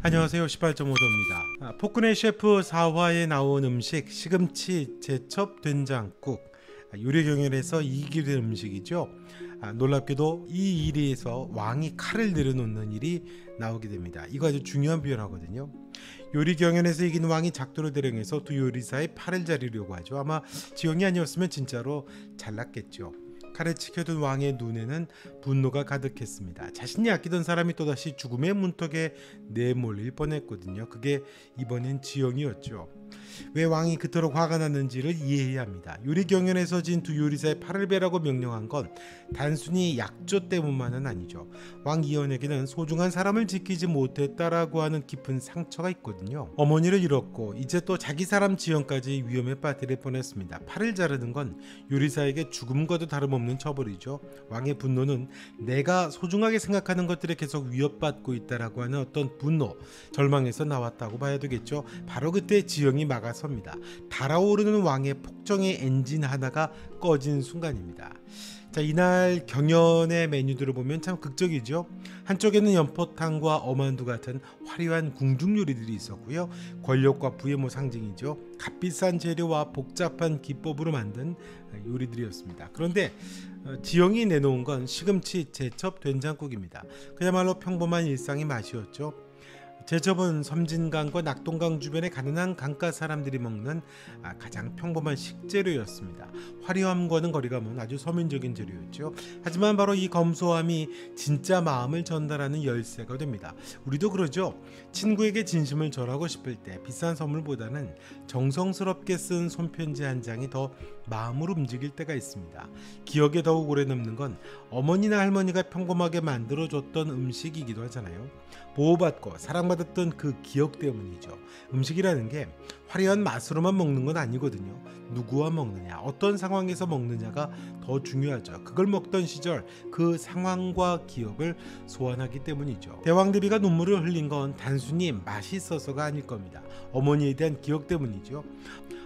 안녕하세요. 18.5도입니다. 포크네 셰프 4화에 나온 음식 시금치 제첩 된장국, 요리 경연에서 이기게 된 음식이죠. 놀랍게도 이 일에서 왕이 칼을 내려놓는 일이 나오게 됩니다. 이거 아주 중요한 표현하거든요. 요리 경연에서 이긴 왕이 작두로 대령해서 두 요리사의 팔을 자르려고 하죠. 아마 지영이 아니었으면 진짜로 잘났겠죠. 칼에 치켜둔 왕의 눈에는 분노가 가득했습니다. 자신이 아끼던 사람이 또다시 죽음의 문턱에 내몰릴 뻔했거든요. 그게 이번엔 지영이었죠. 왜 왕이 그토록 화가 났는지를 이해해야 합니다. 요리 경연에서 진 두 요리사의 팔을 베라고 명령한 건 단순히 약조 때문만은 아니죠. 왕 이연에게는 소중한 사람을 지키지 못했다라고 하는 깊은 상처가 있거든요. 어머니를 잃었고 이제 또 자기 사람 지연까지 위험에 빠뜨릴 뻔했습니다. 팔을 자르는 건 요리사에게 죽음과도 다름없는 처벌이죠. 왕의 분노는 내가 소중하게 생각하는 것들에 계속 위협받고 있다라고 하는 어떤 분노, 절망에서 나왔다고 봐야 되겠죠. 바로 그때 지영이 막아섭니다. 달아오르는 왕의 폭정의 엔진 하나가 꺼진 순간입니다. 자, 이날 경연의 메뉴들을 보면 참 극적이죠. 한쪽에는 연포탕과 어만두 같은 화려한 궁중 요리들이 있었고요. 권력과 부의 상징이죠. 값비싼 재료와 복잡한 기법으로 만든 요리들이었습니다. 그런데 지영이 내놓은 건 시금치 제첩 된장국입니다. 그야말로 평범한 일상의 맛이었죠. 제첩은 섬진강과 낙동강 주변의 가난한 강가 사람들이 먹는 가장 평범한 식재료였습니다. 화려함과는 거리가 먼 아주 서민적인 재료였죠. 하지만 바로 이 검소함이 진짜 마음을 전달하는 열쇠가 됩니다. 우리도 그러죠. 친구에게 진심을 전하고 싶을 때 비싼 선물보다는 정성스럽게 쓴 손편지 한 장이 더 마음으로 움직일 때가 있습니다. 기억에 더욱 오래 남는 건 어머니나 할머니가 평범하게 만들어줬던 음식이기도 하잖아요. 보호받고 사랑받았던 그 기억 때문이죠. 음식이라는 게 화려한 맛으로만 먹는 건 아니거든요. 누구와 먹느냐, 어떤 상황에서 먹느냐가 더 중요하죠. 그걸 먹던 시절 그 상황과 기억을 소환하기 때문이죠. 대왕대비가 눈물을 흘린 건 단순히 맛이 있어서가 아닐 겁니다. 어머니에 대한 기억 때문이죠.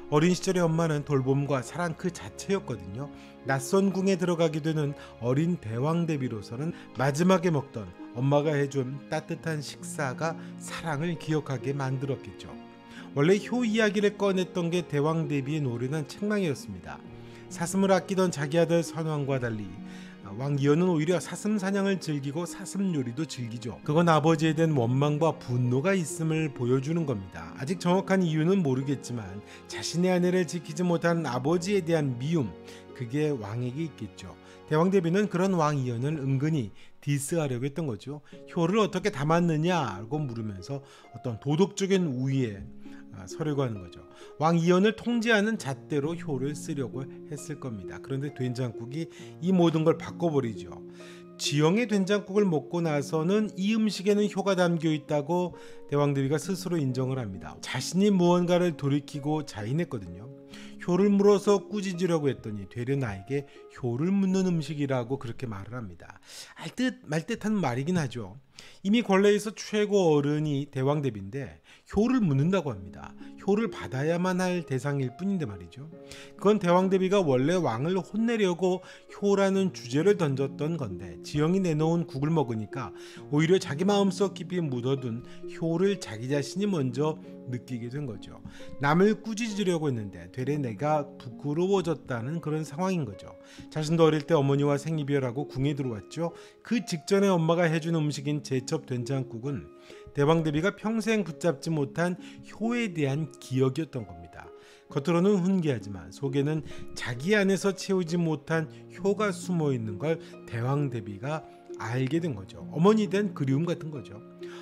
어린 시절의 엄마는 돌봄과 사랑 그 자체였거든요. 낯선 궁에 들어가게 되는 어린 대왕대비로서는 마지막에 먹던 엄마가 해준 따뜻한 식사가 사랑을 기억하게 만들었겠죠. 원래 효 이야기를 꺼냈던 게 대왕대비의 노련한 책망이었습니다. 사슴을 아끼던 자기 아들 선왕과 달리 왕 이연은 오히려 사슴 사냥을 즐기고 사슴 요리도 즐기죠. 그건 아버지에 대한 원망과 분노가 있음을 보여주는 겁니다. 아직 정확한 이유는 모르겠지만 자신의 아내를 지키지 못한 아버지에 대한 미움, 그게 왕에게 있겠죠. 대왕대비는 그런 왕 이연을 은근히 디스하려고 했던 거죠. 효를 어떻게 담았느냐고 물으면서 어떤 도덕적인 우위에 서려고 하는 거죠. 왕 이연을 통제하는 잣대로 효를 쓰려고 했을 겁니다. 그런데 된장국이 이 모든 걸 바꿔버리죠. 지영의 된장국을 먹고 나서는 이 음식에는 효가 담겨 있다고 대왕대비가 스스로 인정을 합니다. 자신이 무언가를 돌이키고 자인했거든요. 효를 물어서 꾸짖으려고 했더니 되려 나에게 효를 묻는 음식이라고 그렇게 말을 합니다. 알듯 말듯한 말이긴 하죠. 이미 권례에서 최고 어른이 대왕대비인데 효를 묻는다고 합니다. 효를 받아야만 할 대상일 뿐인데 말이죠. 그건 대왕대비가 원래 왕을 혼내려고 효라는 주제를 던졌던 건데 지영이 내놓은 국을 먹으니까 오히려 자기 마음속 깊이 묻어둔 효를 자기 자신이 먼저 느끼게 된 거죠. 남을 꾸짖으려고 했는데 되레 내가 부끄러워졌다는 그런 상황인 거죠. 자신도 어릴 때 어머니와 생이별하고 궁에 들어왔죠. 그 직전에 엄마가 해준 음식인 제첩 된장국은 대왕대비가 평생 붙잡지 못한 효에 대한 기억이었던 겁니다. 겉으로는 훈계하지만 속에는 자기 안에서 채우지 못한 효가 숨어 있는 걸 대왕대비가 알게 된 거죠. 어머니에 대한 그리움 같은 거죠.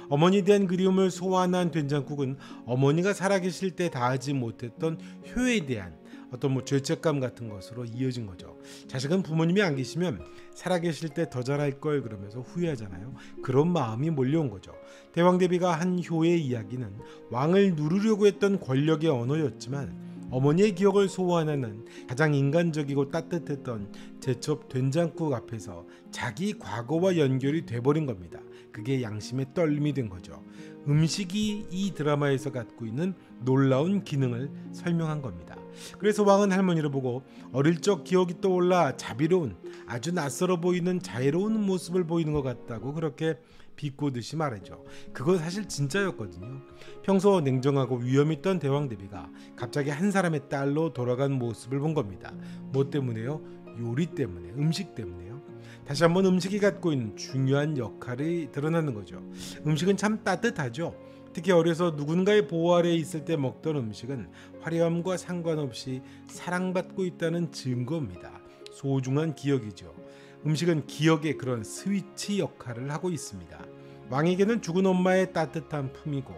어머니에 대한 그리움을 소환한 된장국은 어머니가 살아계실 때 다하지 못했던 효에 대한 어떤 죄책감 같은 것으로 이어진 거죠. 자식은 부모님이 안 계시면 살아계실 때 더 잘할 걸 그러면서 후회하잖아요. 그런 마음이 몰려온 거죠. 대왕대비가 한 효의 이야기는 왕을 누르려고 했던 권력의 언어였지만 어머니의 기억을 소환하는 가장 인간적이고 따뜻했던 제첩 된장국 앞에서 자기 과거와 연결이 돼버린 겁니다. 그게 양심의 떨림이 된 거죠. 음식이 이 드라마에서 갖고 있는 놀라운 기능을 설명한 겁니다. 그래서 왕은 할머니를 보고 어릴 적 기억이 떠올라 자비로운, 아주 낯설어 보이는 자애로운 모습을 보이는 것 같다고 그렇게 비꼬듯이 말이죠. 그건 사실 진짜였거든요. 평소 냉정하고 위험 있던 대왕대비가 갑자기 한 사람의 딸로 돌아간 모습을 본 겁니다. 뭐 때문에요? 요리 때문에, 음식 때문에요. 다시 한번 음식이 갖고 있는 중요한 역할이 드러나는 거죠. 음식은 참 따뜻하죠. 특히 어려서 누군가의 보호 아래 있을 때 먹던 음식은 화려함과 상관없이 사랑받고 있다는 증거입니다. 소중한 기억이죠. 음식은 기억의 그런 스위치 역할을 하고 있습니다. 왕에게는 죽은 엄마의 따뜻한 품이고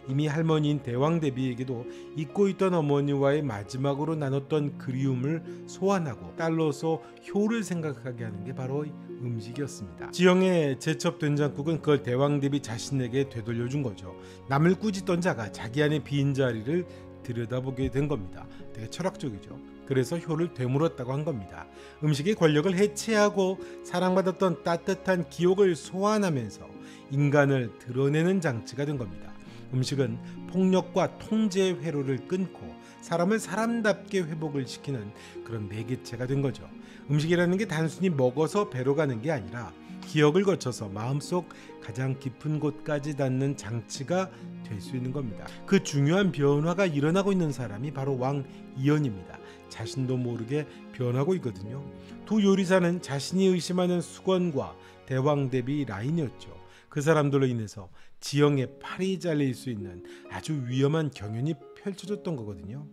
이미 할머니인 대왕대비에게도 잊고 있던 어머니와의 마지막으로 나눴던 그리움을 소환하고 딸로서 효를 생각하게 하는 게 바로 음식이었습니다. 지영의 제첩 된장국은 그걸 대왕대비 자신에게 되돌려준 거죠. 남을 꾸짖던 자가 자기 안에 빈 자리를 들여다보게 된 겁니다. 되게 철학적이죠. 그래서 효를 되물었다고 한 겁니다. 음식의 권력을 해체하고 사랑받았던 따뜻한 기억을 소환하면서 인간을 드러내는 장치가 된 겁니다. 음식은 폭력과 통제의 회로를 끊고 사람을 사람답게 회복을 시키는 그런 매개체가 된 거죠. 음식이라는 게 단순히 먹어서 배로 가는 게 아니라 기억을 거쳐서 마음속 가장 깊은 곳까지 닿는 장치가 될 수 있는 겁니다. 그 중요한 변화가 일어나고 있는 사람이 바로 왕 이연입니다. 자신도 모르게 변하고 있거든요. 두 요리사는 자신이 의심하는 수건과 대왕대비 라인이었죠. 그 사람들로 인해서 지영의 팔이 잘릴 수 있는 아주 위험한 경연이 펼쳐졌던 거거든요.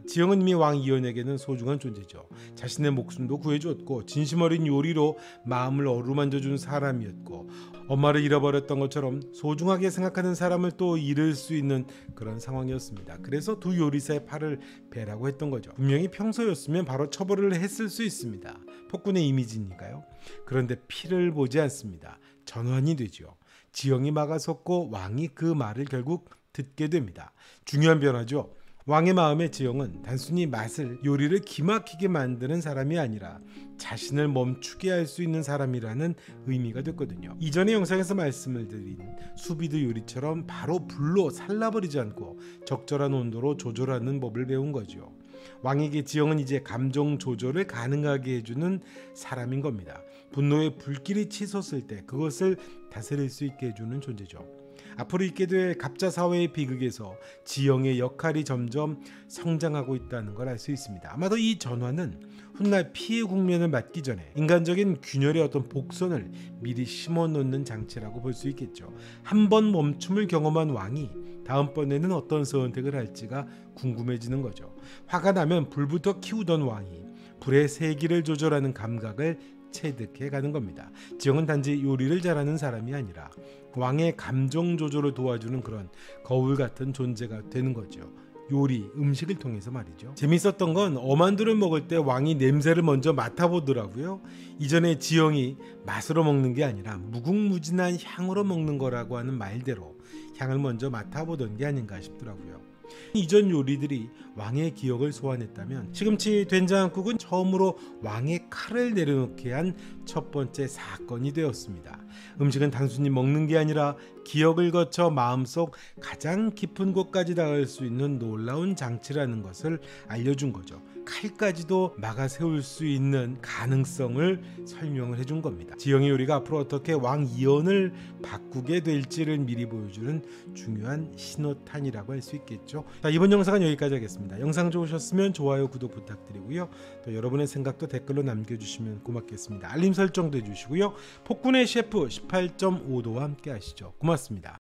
지영은 이미 왕 이연에게는 소중한 존재죠. 자신의 목숨도 구해주었고 진심 어린 요리로 마음을 어루만져준 사람이었고 엄마를 잃어버렸던 것처럼 소중하게 생각하는 사람을 또 잃을 수 있는 그런 상황이었습니다. 그래서 두 요리사의 팔을 베라고 했던 거죠. 분명히 평소였으면 바로 처벌을 했을 수 있습니다. 폭군의 이미지니까요. 그런데 피를 보지 않습니다. 전환이 되죠. 지영이 막아섰고 왕이 그 말을 결국 듣게 됩니다. 중요한 변화죠. 왕의 마음에 지영은 단순히 맛을 요리를 기막히게 만드는 사람이 아니라 자신을 멈추게 할 수 있는 사람이라는 의미가 됐거든요. 이전의 영상에서 말씀을 드린 수비드 요리처럼 바로 불로 살라버리지 않고 적절한 온도로 조절하는 법을 배운 거죠. 왕에게 지영은 이제 감정 조절을 가능하게 해주는 사람인 겁니다. 분노의 불길이 치솟을 때 그것을 다스릴 수 있게 해주는 존재죠. 앞으로 있게 될 갑자 사회의 비극에서 지영의 역할이 점점 성장하고 있다는 걸 알 수 있습니다. 아마도 이 전환은 훗날 피해 국면을 맞기 전에 인간적인 균열의 어떤 복선을 미리 심어놓는 장치라고 볼 수 있겠죠. 한 번 멈춤을 경험한 왕이 다음번에는 어떤 선택을 할지가 궁금해지는 거죠. 화가 나면 불부터 키우던 왕이 불의 세기를 조절하는 감각을 체득해 가는 겁니다. 지영은 단지 요리를 잘하는 사람이 아니라 왕의 감정 조절을 도와주는 그런 거울 같은 존재가 되는 거죠. 요리, 음식을 통해서 말이죠. 재밌었던 건 어만두를 먹을 때 왕이 냄새를 먼저 맡아보더라고요. 이전에 지영이 맛으로 먹는 게 아니라 무궁무진한 향으로 먹는 거라고 하는 말대로 향을 먼저 맡아보던 게 아닌가 싶더라고요. 이전 요리들이 왕의 기억을 소환했다면 시금치 된장국은 처음으로 왕의 칼을 내려놓게 한 첫 번째 사건이 되었습니다. 음식은 단순히 먹는 게 아니라 기억을 거쳐 마음속 가장 깊은 곳까지 닿을 수 있는 놀라운 장치라는 것을 알려준 거죠. 칼까지도 막아 세울 수 있는 가능성을 설명을 해준 겁니다. 지영의 요리가 앞으로 어떻게 왕 이연을 바꾸게 될지를 미리 보여주는 중요한 신호탄이라고 할 수 있겠죠. 자, 이번 영상은 여기까지 하겠습니다. 영상 좋으셨으면 좋아요, 구독 부탁드리고요. 또 여러분의 생각도 댓글로 남겨주시면 고맙겠습니다. 알림 설정도 해주시고요. 폭군의 셰프 18.5도와 함께 하시죠. 고맙습니다.